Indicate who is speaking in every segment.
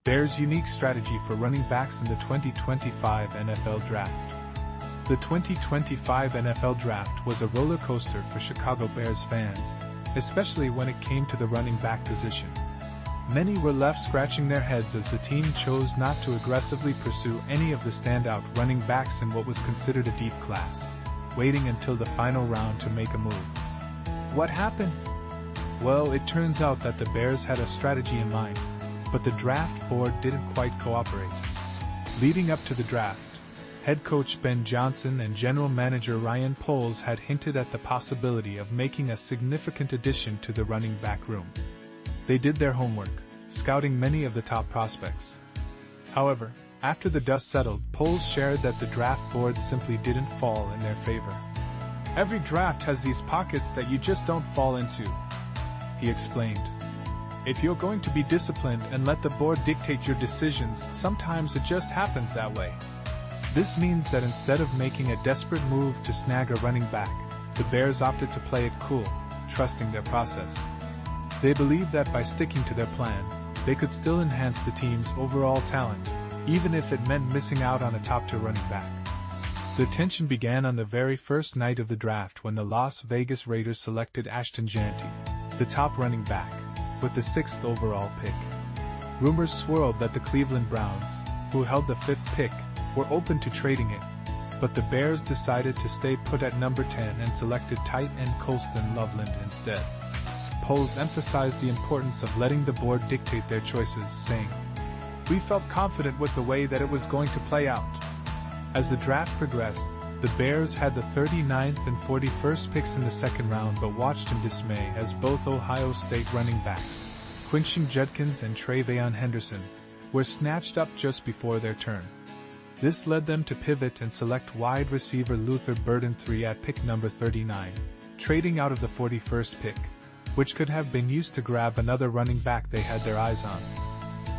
Speaker 1: Bears' unique strategy for running backs in the 2025 NFL Draft. The 2025 NFL Draft was a roller coaster for Chicago Bears fans, especially when it came to the running back position. Many were left scratching their heads as the team chose not to aggressively pursue any of the standout running backs in what was considered a deep class, waiting until the final round to make a move. What happened? Well, it turns out that the Bears had a strategy in mind, but the draft board didn't quite cooperate. Leading up to the draft, head coach Ben Johnson and general manager Ryan Poles had hinted at the possibility of making a significant addition to the running back room. They did their homework, scouting many of the top prospects. However, after the dust settled, Poles shared that the draft board simply didn't fall in their favor. "Every draft has these pockets that you just don't fall into," he explained. "If you're going to be disciplined and let the board dictate your decisions, sometimes it just happens that way." This means that instead of making a desperate move to snag a running back, the Bears opted to play it cool, trusting their process. They believed that by sticking to their plan, they could still enhance the team's overall talent, even if it meant missing out on a top-tier running back. The tension began on the very first night of the draft when the Las Vegas Raiders selected Ashton Jeanty, the top running back, with the 6th overall pick. Rumors swirled that the Cleveland Browns, who held the 5th pick, were open to trading it, but the Bears decided to stay put at number 10 and selected tight end Colston Loveland instead. Poles emphasized the importance of letting the board dictate their choices, saying, "We felt confident with the way that it was going to play out." As the draft progressed, the Bears had the 39th and 41st picks in the second round but watched in dismay as both Ohio State running backs, Quinshon Judkins and Travion Henderson, were snatched up just before their turn. This led them to pivot and select wide receiver Luther Burden III at pick number 39, trading out of the 41st pick, which could have been used to grab another running back they had their eyes on.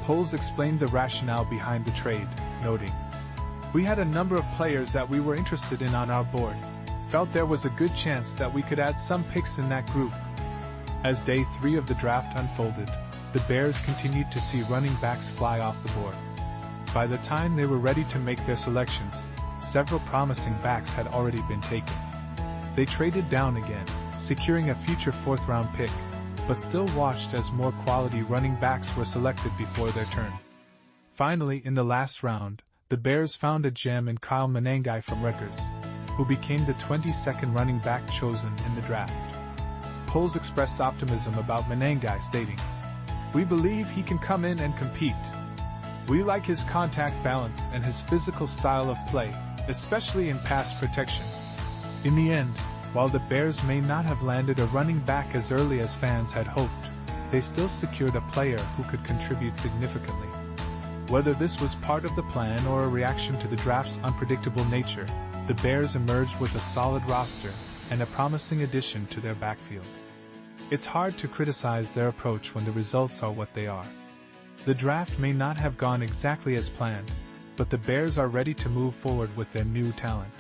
Speaker 1: Poles explained the rationale behind the trade, noting, "We had a number of players that we were interested in on our board, felt there was a good chance that we could add some picks in that group." As day 3 of the draft unfolded, the Bears continued to see running backs fly off the board. By the time they were ready to make their selections, several promising backs had already been taken. They traded down again, securing a future 4th-round pick, but still watched as more quality running backs were selected before their turn. Finally, in the last round, the Bears found a gem in Kyle Monangai from Rutgers, who became the 22nd running back chosen in the draft. Poles expressed optimism about Monangai, stating, "We believe he can come in and compete. We like his contact balance and his physical style of play, especially in pass protection." In the end, while the Bears may not have landed a running back as early as fans had hoped, they still secured a player who could contribute significantly. Whether this was part of the plan or a reaction to the draft's unpredictable nature, the Bears emerged with a solid roster and a promising addition to their backfield. It's hard to criticize their approach when the results are what they are. The draft may not have gone exactly as planned, but the Bears are ready to move forward with their new talent.